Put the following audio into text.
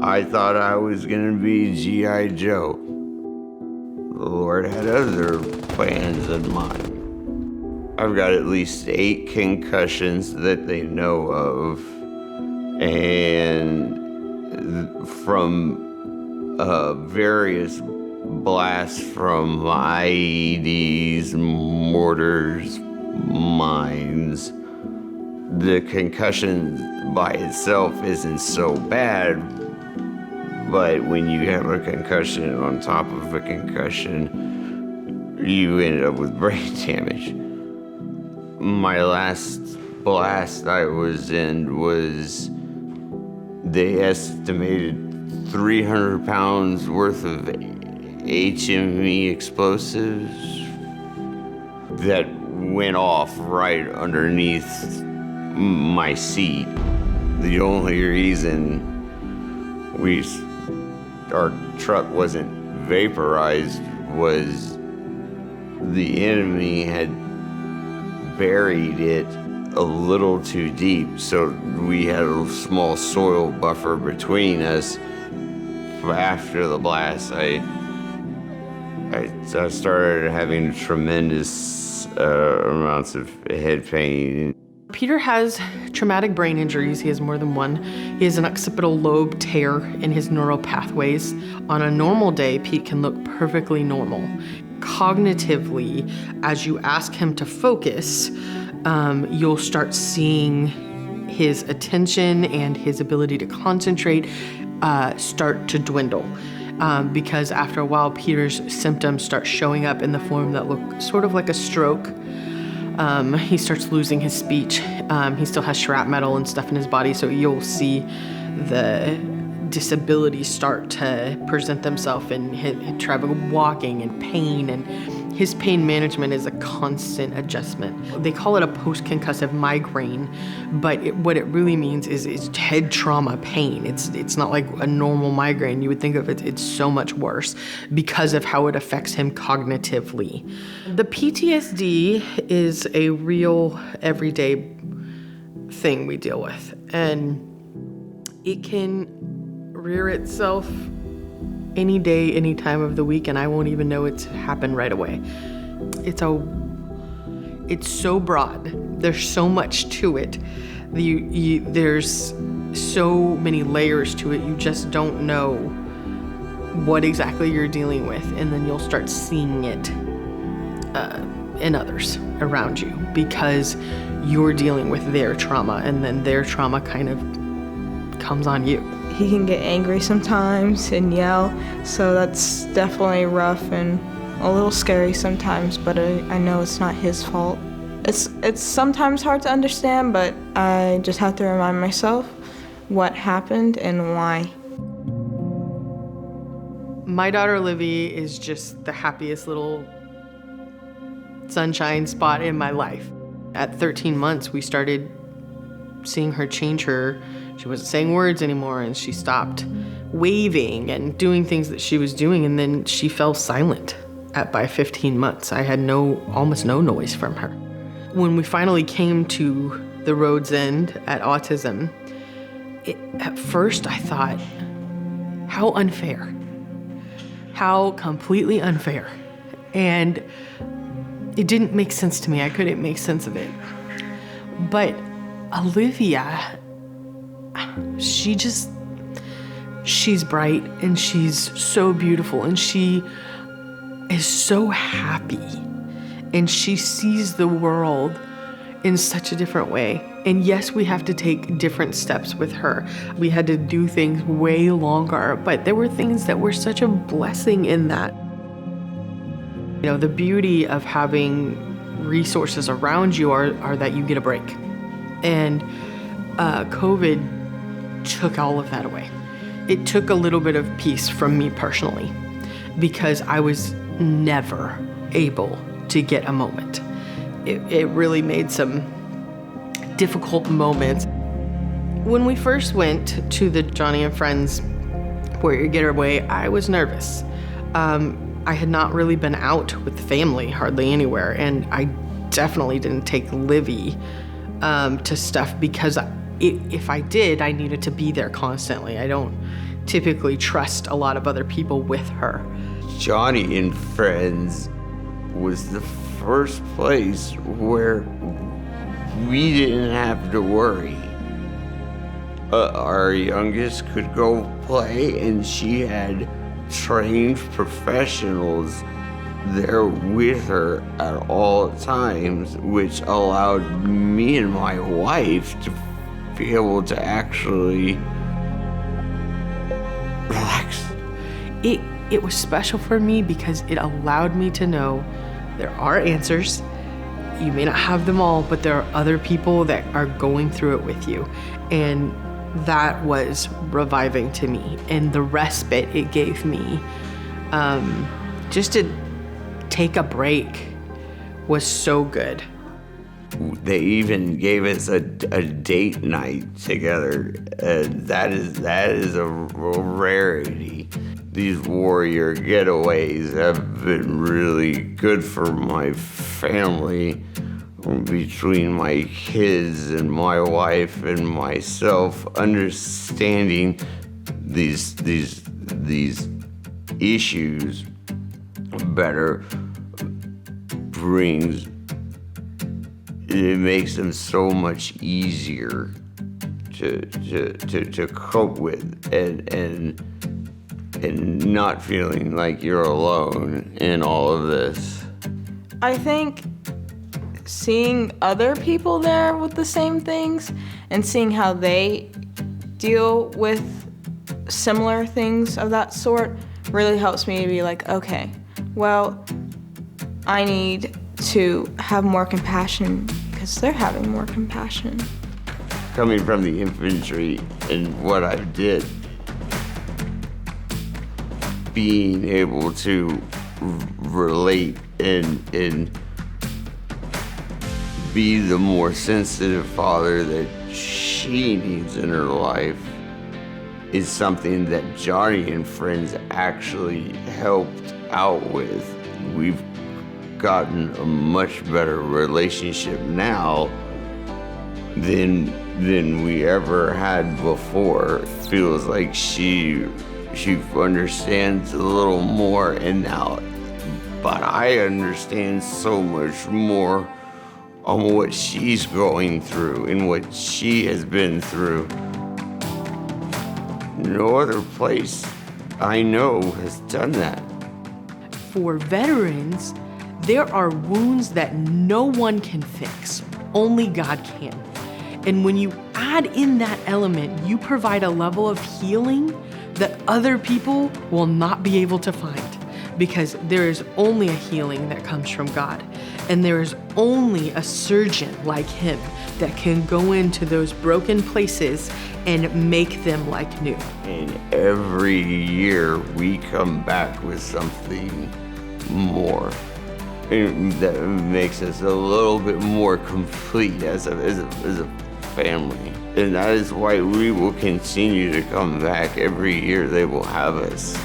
I thought I was gonna be G.I. Joe. The Lord had other plans in mind. I've got at least 8 concussions that they know of, and from various blasts from IEDs, mortars, mines. The concussion by itself isn't so bad, but when you have a concussion on top of a concussion, you end up with brain damage. My last blast I was in was, they estimated 300 pounds worth of HME explosives that went off right underneath my seat. The only reason our truck wasn't vaporized was the enemy had buried it a little too deep, so we had a small soil buffer between us. After the blast, I started having tremendous amounts of head pain. Peter has traumatic brain injuries. He has more than one. He has an occipital lobe tear in his neural pathways. On a normal day, Pete can look perfectly normal. Cognitively, as you ask him to focus, you'll start seeing his attention and his ability to concentrate start to dwindle. Because after a while, Peter's symptoms start showing up in the form that look sort of like a stroke. He starts losing his speech. He still has shrapnel and stuff in his body, so you'll see the disabilities start to present themselves in trouble walking and pain, and his pain management is a constant adjustment. They call it a post-concussive migraine, but what it really means is head trauma pain. It's not like a normal migraine. You would think of it, it's so much worse because of how it affects him cognitively. The PTSD is a real everyday thing we deal with, and it can rear itself any day, any time of the week, and I won't even know it's happened right away. It's so broad. There's so much to it. There's so many layers to it. You just don't know what exactly you're dealing with, and then you'll start seeing it in others around you because you're dealing with their trauma, and then their trauma kind of comes on you. He can get angry sometimes and yell, so that's definitely rough and a little scary sometimes, but I know it's not his fault. It's sometimes hard to understand, but I just have to remind myself what happened and why. My daughter Livy is just the happiest little sunshine spot in my life. At 13 months, we started seeing her change she wasn't saying words anymore, and she stopped waving and doing things that she was doing, and then she fell silent by 15 months. I had almost no noise from her. When we finally came to the road's end at autism, at first I thought, how unfair. How completely unfair. And it didn't make sense to me. I couldn't make sense of it. But Olivia, she's bright and she's so beautiful and she is so happy and she sees the world in such a different way. And yes, we have to take different steps with her. We had to do things way longer, but there were things that were such a blessing in that. You know, the beauty of having resources around you are that you get a break. And COVID took all of that away. It took a little bit of peace from me personally because I was never able to get a moment. It really made some difficult moments. When we first went to the Joni and Friends Getaway, I was nervous. I had not really been out with the family hardly anywhere, and I definitely didn't take Livy to stuff because if I did, I needed to be there constantly. typically trust a lot of other people with her. Joni and Friends was the first place where we didn't have to worry. Our youngest could go play, and she had trained professionals there with her at all times, which allowed me and my wife to be able to actually relax. It was special for me because it allowed me to know there are answers. You may not have them all, but there are other people that are going through it with you. And that was reviving to me. And the respite it gave me, just to take a break, was so good. They even gave us a date night together. That is a rarity. These warrior getaways have been really good for my family. Between my kids and my wife and myself, understanding these issues better it makes them so much easier to cope with, and not feeling like you're alone in all of this. I think seeing other people there with the same things and seeing how they deal with similar things of that sort really helps me to be like, okay, well, I need to have more compassion because they're having more compassion. Coming from the infantry and what I did, being able to relate and be the more sensitive father that she needs in her life is something that Joni and Friends actually helped out with. We've gotten a much better relationship now than we ever had before. It feels like she understands a little more, and now, but I understand so much more on what she's going through and what she has been through. No other place I know has done that. For veterans, there are wounds that no one can fix, only God can. And when you add in that element, you provide a level of healing that other people will not be able to find, because there is only a healing that comes from God. And there is only a surgeon like him that can go into those broken places and make them like new. And every year we come back with something more. And that makes us a little bit more complete as a family. And that is why we will continue to come back every year. They will have us.